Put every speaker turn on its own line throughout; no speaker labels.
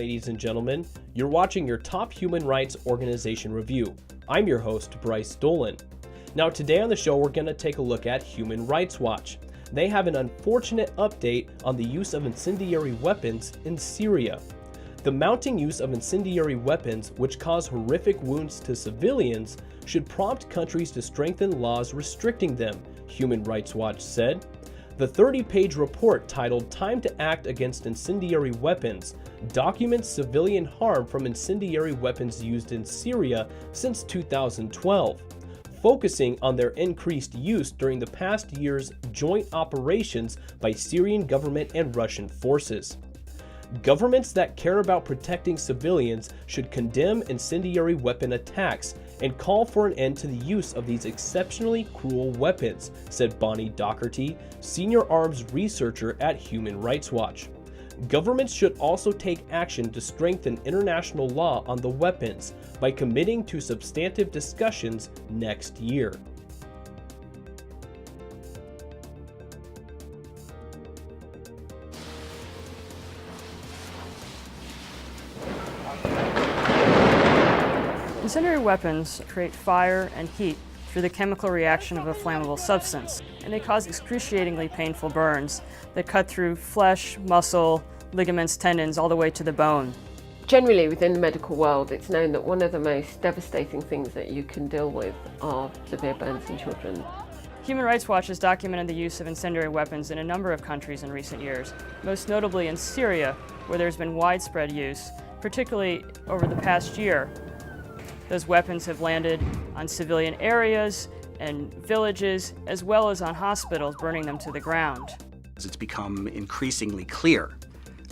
ladies and gentlemen. You're watching your top human rights organization review. I'm your host, Bryce Dolan. Now today on the show, we're going to take a look at Human Rights Watch. They have an unfortunate update on the use of incendiary weapons in Syria. The mounting use of incendiary weapons, which cause horrific wounds to civilians, should prompt countries to strengthen laws restricting them, Human Rights Watch said. The 30-page report titled Time to Act Against Incendiary Weapons documents civilian harm from incendiary weapons used in Syria since 2012, focusing on their increased use during the past year's joint operations by Syrian government and Russian forces. Governments that care about protecting civilians should condemn incendiary weapon attacks and call for an end to the use of these exceptionally cruel weapons, said Bonnie Docherty, senior arms researcher at Human Rights Watch. Governments should also take action to strengthen international law on the weapons by committing to substantive discussions next year.
Incendiary weapons create fire and heat through the chemical reaction of a flammable substance, and they cause excruciatingly painful burns that cut through flesh, muscle, ligaments, tendons, all the way to the bone.
Generally, within the medical world, it's known that one of the most devastating things that you can deal with are severe burns in children.
Human Rights Watch has documented the use of incendiary weapons in a number of countries in recent years, most notably in Syria, where there's been widespread use, particularly over the past year. Those weapons have landed on civilian areas and villages, as well as on hospitals, burning them to the ground.
It's become increasingly clear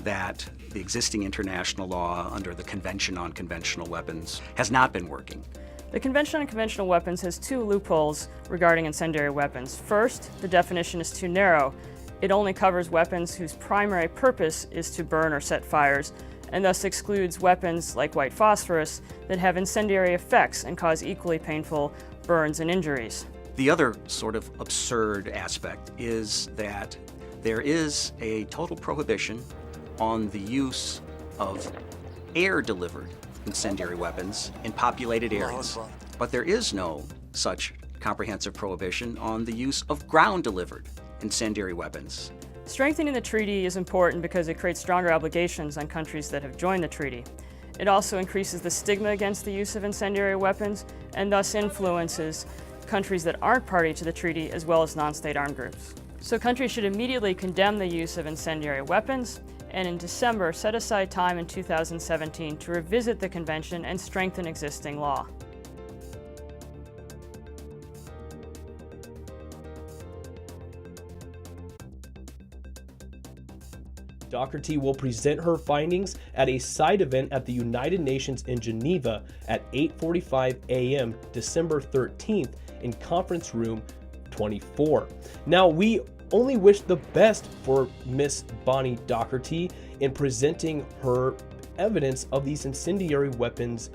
that the existing international law under the Convention on Conventional Weapons has not been working.
The Convention on Conventional Weapons has two loopholes regarding incendiary weapons. First, the definition is too narrow. It only covers weapons whose primary purpose is to burn or set fires, and thus excludes weapons like white phosphorus that have incendiary effects and cause equally painful burns and injuries.
The other sort of absurd aspect is that there is a total prohibition on the use of air-delivered incendiary weapons in populated areas. But there is no such comprehensive prohibition on the use of ground-delivered incendiary weapons.
Strengthening the treaty is important because it creates stronger obligations on countries that have joined the treaty. It also increases the stigma against the use of incendiary weapons and thus influences countries that aren't party to the treaty as well as non-state armed groups. So countries should immediately condemn the use of incendiary weapons and in December set aside time in 2017 to revisit the convention and strengthen existing law.
Docherty will present her findings at a side event at the United Nations in Geneva at 8:45 a.m. December 13th in Conference Room 24. Now, we only wish the best for Miss Bonnie Docherty in presenting her evidence of these incendiary weapons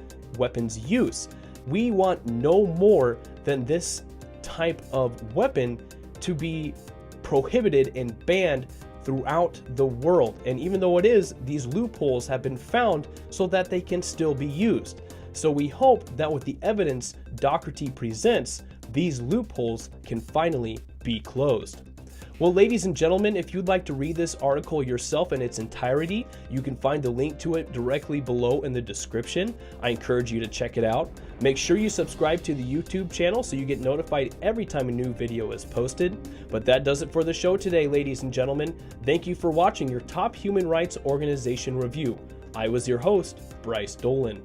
use. We want no more than this type of weapon to be prohibited and banned throughout the world. And even though it is, these loopholes have been found so that they can still be used. So we hope that with the evidence Docherty presents, these loopholes can finally be closed. Well, ladies and gentlemen, if you'd like to read this article yourself in its entirety, you can find the link to it directly below in the description. I encourage you to check it out. Make sure you subscribe to the YouTube channel so you get notified every time a new video is posted. But that does it for the show today, ladies and gentlemen. Thank you for watching your top human rights organization review. I was your host, Bryce Dolan.